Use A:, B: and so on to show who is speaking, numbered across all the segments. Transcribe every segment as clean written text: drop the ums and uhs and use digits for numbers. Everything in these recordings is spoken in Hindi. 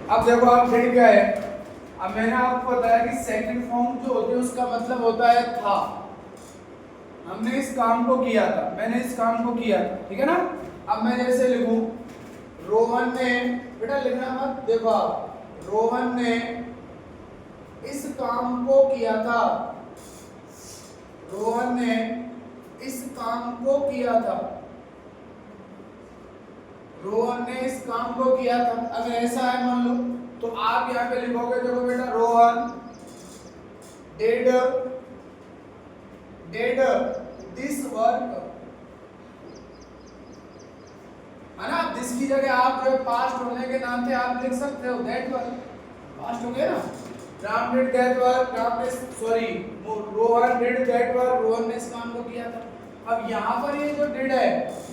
A: अब देखो आप डिड क्या है, अब मैंने आपको बताया कि सेकंड फॉर्म जो होती है उसका मतलब होता है था, हमने इस काम को किया था, मैंने इस काम को किया था, ठीक है ना। अब मैं जैसे लिखूं रोहन ने, बेटा लिखना मत, देखो आप रोहन ने इस काम को किया था, रोहन ने इस काम को किया था, रोहन ने इस काम को किया था। अगर ऐसा है मान लो तो आप यहाँ पे लिखोगे, देखो बेटा रोहन डिड दिस वर्क, है ना। दिस की जगह आप जो पास्ट होने के नाते आप लिख सकते हो दैट वर्क, पास्ट हो गया ना। Ram did that work, Ram ने sorry Rohan did that work, Rohan ने इस काम को किया था। अब यहाँ पर ये जो डिड है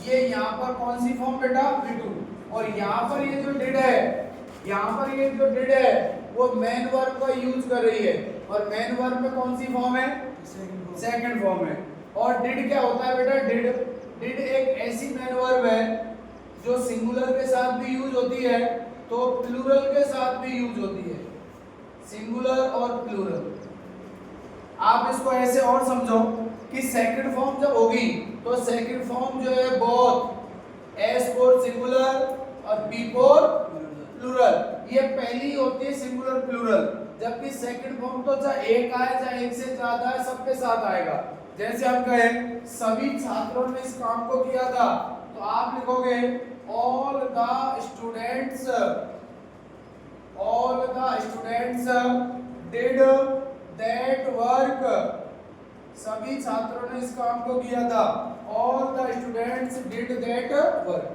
A: ये यहाँ पर कौन सी फॉर्म बेटा V2, और यहाँ पर ये जो डिड है, यहाँ पर ये जो डिड है वो मेन वर्ब का यूज कर रही है, और मेन वर्ब में कौन सी फॉर्म है, सेकंड फॉर्म है। और डिड क्या होता है बेटा, डिड एक ऐसी मेन वर्ब है जो सिंगुलर के साथ भी यूज होती है तो प्लूरल के साथ भी यूज होती है, सिंगुलर और प्लूरल। आप इसको ऐसे और समझो कि सेकंड फॉर्म जब होगी तो सेकंड फॉर्म जो है बोथ एस फॉर सिंगुलर और बी फॉर प्लूरल, ये पहली होती है सिंगुलर प्लूरल, जबकि सेकंड फॉर्म तो चाहे एक आए चाहे एक से ज्यादा है सबके साथ आएगा। जैसे हम कहें सभी छात्रों ने इस काम को किया था तो आप लिखोगे all the students did that work, सभी छात्रों ने इस काम को किया था, all the students did that work,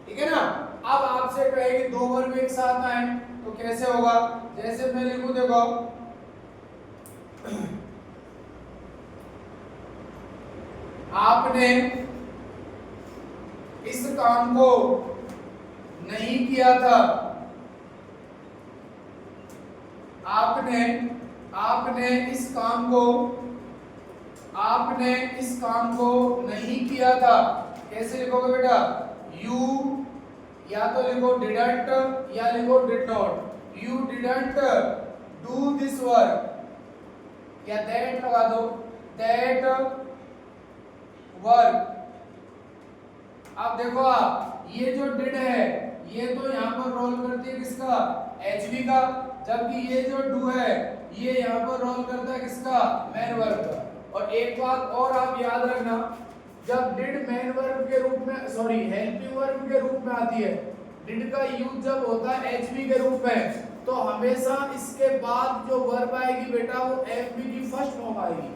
A: ठीक है ना। अब आपसे कहे कि दो वर्ब एक साथ आए तो कैसे होगा, जैसे मैं लिखूं देखो आपने इस काम को नहीं किया था, आपने इस काम को नहीं किया था, कैसे लिखोगे बेटा, यू या तो लिखो डिडंट या लिखो did not, you didn't do this work, या दैट लगा दो, दैट वर्क। अब देखो आप ये जो डिड है ये तो यहाँ पर रोल करती है किसका, एचवी का, जबकि ये जो डू है ये यहाँ पर रोल करता है किसका, मेन वर्ब का। और एक बात और आप याद रखना, जब डिड मेन वर्ब के रूप में सॉरी हेल्पिंग वर्ब के रूप में आती है, डिड का यूज जब होता है एचवी के रूप में तो हमेशा इसके बाद जो वर्ब आएगी बेटा वो एफबी की फर्स्ट फॉर्म आएगी।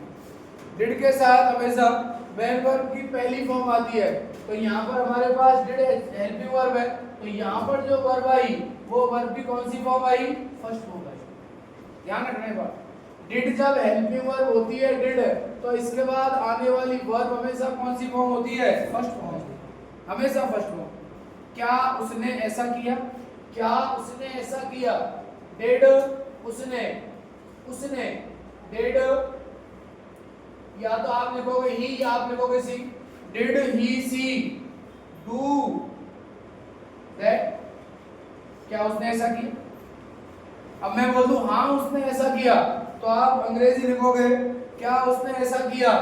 A: डिड के साथ हमेशा मेन वर्ब की पहली फॉर्म आती है, तो यहाँ पर हमारे पास डिड हेल्पिंग वर्ब है तो यहाँ पर जो वर्ब आई वो वर्ब की कौन सी form I, first form I. ध्यान रखना ये बात, डिड जब हेल्पिंग वर्ब होती है डिड तो इसके बाद आने वाली वर्ब हमेशा कौन सी फॉर्म होती है, फर्स्ट फॉर्म होती है, हमेशा फर्स्ट फॉर्म। क्या उसने ऐसा किया, क्या उसने ऐसा किया, डिड उसने डिड, या तो आप लिखोगे ही या आप लिखोगे सी, did he see do that, क्या उसने ऐसा किया। अब मैं बोल दूं हाँ उसने ऐसा किया तो आप अंग्रेजी लिखोगे क्या उसने ऐसा किया,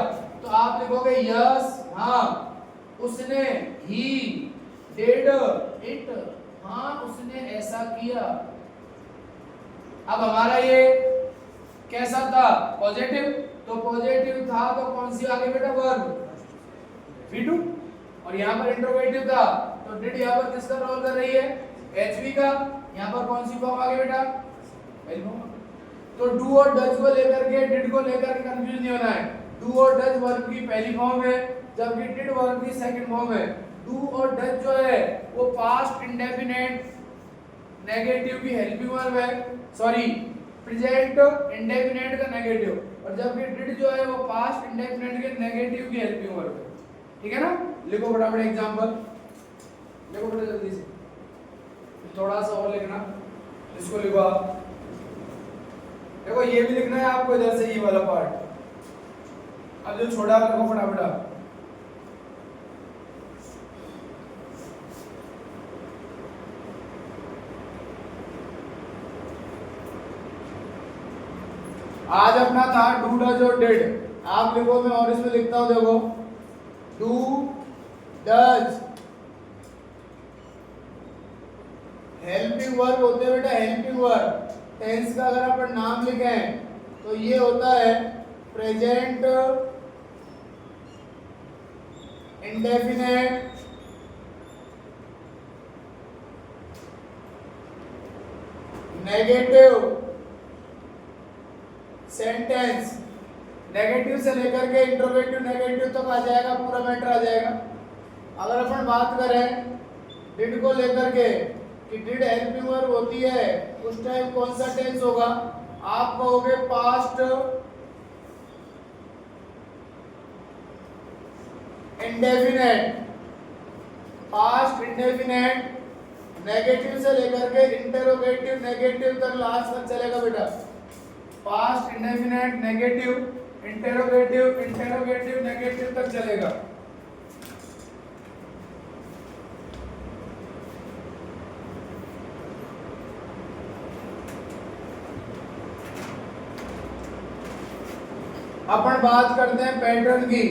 A: तो आप लिखोगे यस हाँ उसने, ही डिड इट हाँ उसने ऐसा किया। अब हमारा ये कैसा था, पॉजिटिव, तो पॉजिटिव था तो कौन सी आगे बेटा वर्ब V2, और यहाँ पर इंट्रोगेटिव था तो डिड यहाँ पर किसका रोल कर रही है, एचवी का, यहाँ पर कौन सी फॉर्म आगे बेटा, पहली फॉर्म। तो डू और डज को लेकर के डिड को लेकर के कंफ्यूज नहीं होना है, डू और डज वर्ब की पहली फॉर्म है जबकि डिड वर्ब की सेकंड फॉर्म है। डू और डज जो है वो पास्ट इंडेफिनेट नेगेटिव की हेल्पिंग वर्ब है, सॉरी प्रेजेंट इंडेफिनेट का नेगेटिव, और जबकि डिड जो है वो पास्ट इंडेफिनेट के नेगेटिव की हेल्पिंग वर्ब है, ठीक है ना। लिखो फटाफट एग्जांपल, लिखो बेटा जल्दी से, थोड़ा सा और लिखना, इसको लिखो आप, देखो ये भी लिखना है आपको इधर से ये वाला पार्ट, अब जो छोड़ा लिखो फटाफट आप। आज अपना था डू डज और डिड। आप लिखो, मैं और इसमें लिखता हूं, देखो डू डज हेल्पिंग वर्ब होते हैं बेटा, हेल्पिंग वर्ब। टेंस का अगर अपन नाम लिखें तो ये होता है present indefinite negative sentence. Negative से लेकर के इंट्रोगेटिव नेगेटिव तक आ जाएगा, पूरा मैटर आ जाएगा। अगर अपन बात करें डिड को लेकर के कि डिड हेल्पिंग वर्ब होती है, उस टाइम कौन सा टेंस होगा? आप कहोगे past indefinite. Past indefinite negative से लेकर के इंटरोगेटिव नेगेटिव तक लास्ट तक चलेगा बेटा। Past indefinite negative interrogative interrogative negative तक चलेगा। अपन बात करते हैं पैटर्न की,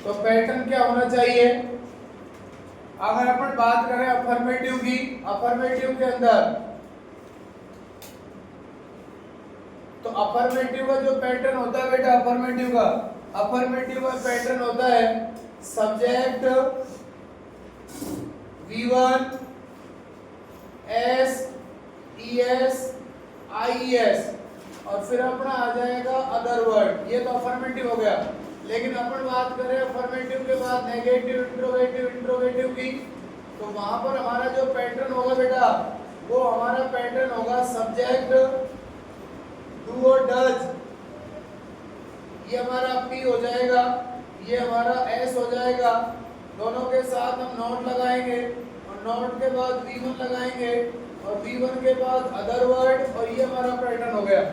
A: तो पैटर्न क्या होना चाहिए? अगर अपन बात करें अफर्मेटिव की, अफर्मेटिव के अंदर तो अफर्मेटिव का जो पैटर्न होता है बेटा, अफर्मेटिव का पैटर्न होता है subject V1 S ES IES और फिर अपना आ जाएगा अदर वर्ड। ये तो अफर्मेटिव हो गया। लेकिन अपन बात करें अफर्मेटिव के बाद नेगेटिव इंट्रोगेटिव की, तो वहां पर हमारा जो पैटर्न होगा बेटा, वो हमारा पैटर्न होगा सब्जेक्ट डू और डज। ये हमारा P हो जाएगा, ये हमारा S हो जाएगा। दोनों के साथ हम नॉट लगाएंगे और नॉट के बाद V1 लगाएंगे और V1 के बाद अदर वर्ड, और ये हमारा पैटर्न हो गया।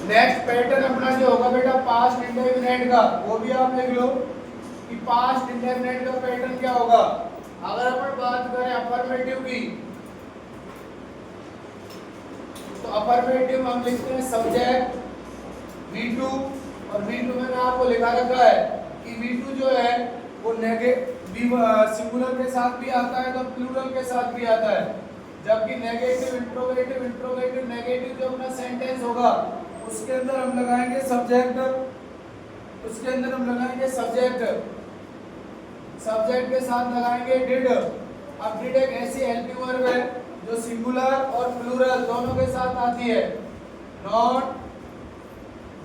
A: नेक्स्ट पैटर्न अपना जो होगा बेटा पास्ट इंडेफिनेट का, वो भी आप लिख लो कि पास्ट इंडेफिनेट का पैटर्न क्या होगा। अगर अपन बात करें अफर्मेटिव की, तो अफर्मेटिव हम लिखते हैं सब्जेक्ट V2 और V2 मैंने आपको लिखा रखा है कि V2 जो है वो सिंगुलर के साथ भी आता है तो प्लूरल के साथ भी आता है। जबकि नेगेटिव इंट्रोगेटिव नेगेटिव जो अपना सेंटेंस होगा उसके अंदर हम लगाएंगे सब्जेक्ट, सब्जेक्ट के साथ लगाएंगे डिड। अब डिड एक ऐसी हेल्पिंग वर्ब है जो सिंगुलर और प्लूरल दोनों के साथ आती है। Not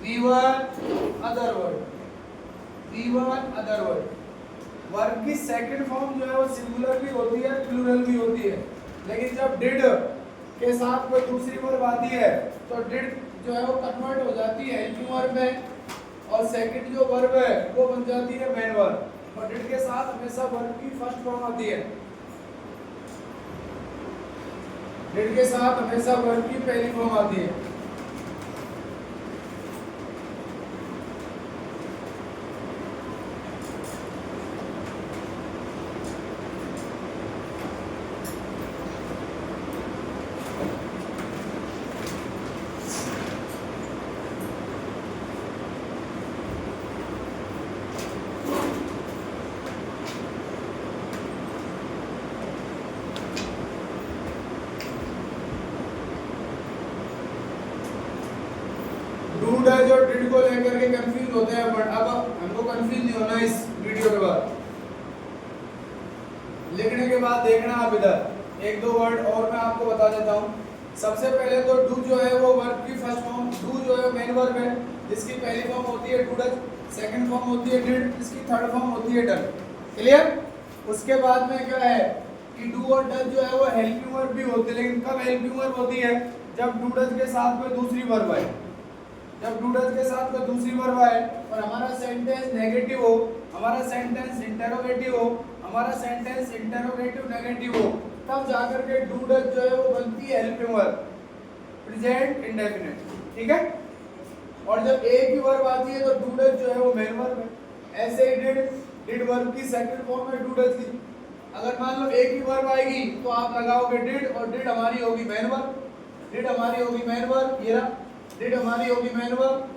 A: V1 other word. Verb की सेकंड फॉर्म जो है वो सिंगुलर भी होती है प्लूरल भी होती है। लेकिन जब डिड के साथ कोई दूसरी वर्ब आती है तो डिड जो है वो कन्वर्ट हो जाती है हेल्पिंग वर्ब में, और सेकंड जो वर्ब है वो बन जाती है मेन वर्ब। और डिड के साथ हमेशा वर्ब की फर्स्ट फॉर्म आती है। डिड के साथ हमेशा वर्ब की पहली फॉर्म आती है। डू डज और डिड को लेकर के कंफ्यूज होते हैं, बट अब हमको कंफ्यूज नहीं होना इस वीडियो के बाद। लिखने के बाद देखना आप इधर एक दो वर्ड और मैं आपको बता देता हूँ। सबसे पहले तो डू जो है वो वर्ब की फर्स्ट फॉर्म, डू जो है मेन वर्ब है जिसकी पहली फॉर्म होती है डू डज, सेकंड फॉर्म होती है डिड, इसकी थर्ड फॉर्म होती है डन। क्लियर? उसके बाद में क्या है कि डू और डज जो है वो हेल्पिंग वर्ब भी होती है, लेकिन कब हेल्पिंग वर्ब होती है? जब डू डज के साथ में दूसरी वर्ब आए, जब डू डज के साथ में दूसरी वर्ब आए और हमारा सेंटेंस नेगेटिव हो, हमारा सेंटेंस इंटरोगेटिव हो, हमारा सेंटेंस इंटरोगेटिव नेगेटिव हो, तब जाकर के डू डज जो है वो बनती है हेल्पिंग वर्ब प्रेजेंट इंडेफिनिट। ठीक है? और जब एक ही वर्ब आती है तो डू डज जो है वो मेन वर्ब है। ऐसे ही डिड वर्ब की सेकंड फॉर्म है डू डज की। अगर मान लो एक ही वर्ब आएगी तो आप लगाओगे डिड, और डिड हमारी होगी मेन वर्ब, डिड हमारी होगी मेन वर्ब, ये रहा डिड हमारी होगी मेन वर्ब।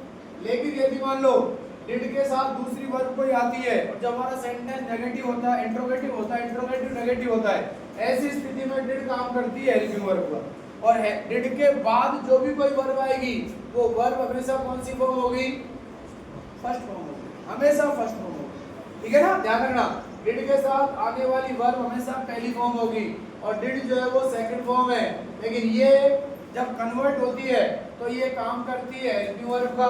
A: लेकिन यदि मान लो डिड के साथ दूसरी वर्ब कोई आती है और जब हमारा सेंटेंस नेगेटिव होता है, इंट्रोगेटिव होता है, इंट्रोगेटिव नेगेटिव होता है, ऐसी स्थिति में डिड काम करती है हेल्पिंग वर्ब का। और डिड के बाद जो भी कोई वर्ब आएगी वो वर्ब हमेशा कौन सी फॉर्म होगी? फर्स्ट फॉर्म होगी, हमेशा फर्स्ट फॉर्म होगी। ठीक है ना, ध्यान रखना, डिड के साथ आने वाली वर्ब हमेशा पहली फॉर्म होगी और डिड जो है वो सेकंड फॉर्म है। लेकिन ये जब कन्वर्ट होती है तो ये काम करती है हेल्पिंग वर्ब का,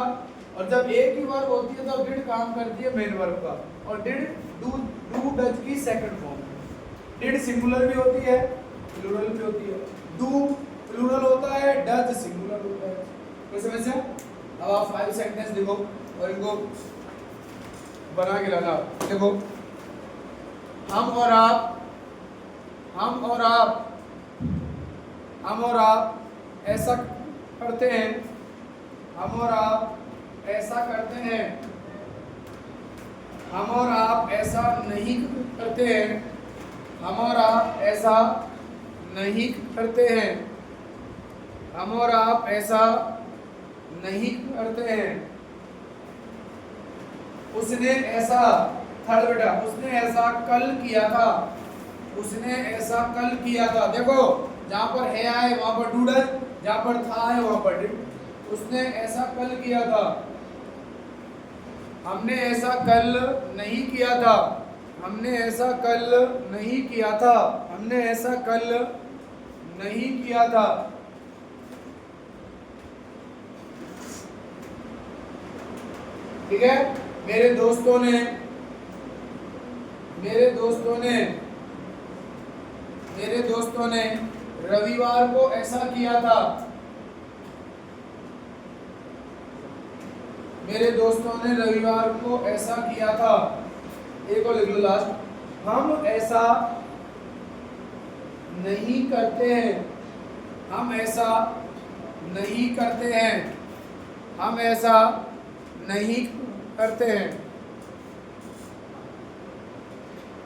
A: और जब एक ही वर्ब होती है तो डिड काम करती है मेन वर्ब का। और डिड डू डज की सेकंड फॉर्म। डिड सिंगुलर भी होती है, प्लूरल भी होती है। डू प्लूरल होता है, डज सिंगुलर होता है। कोई समस्या? अब आप 5 सेंटेंस लिखो और इनको बना के लगाओ। देखो, हम और आप, हम और आप, हम और आप ऐसा करते हैं, हम और आप ऐसा करते हैं, हम और आप ऐसा नहीं करते हैं, हम और आप ऐसा नहीं करते हैं, हम और आप ऐसा नहीं करते हैं। उसने ऐसा, थर्ड बेटा, उसने ऐसा कल किया था, उसने ऐसा कल किया था। देखो, जहां पर है आए वहां पर डू डज, जहां पर था है वहां पर डिड। उसने ऐसा कल किया था, हमने ऐसा कल नहीं किया था, हमने ऐसा कल नहीं किया था, हमने ऐसा कल नहीं किया था। ठीक है, मेरे दोस्तों ने, मेरे दोस्तों ने, मेरे दोस्तों ने रविवार को ऐसा किया था, मेरे दोस्तों ने रविवार को ऐसा किया था। एक और लिख लो लास्ट, हम ऐसा नहीं करते हैं, हम ऐसा नहीं करते हैं, हम ऐसा नहीं करते हैं।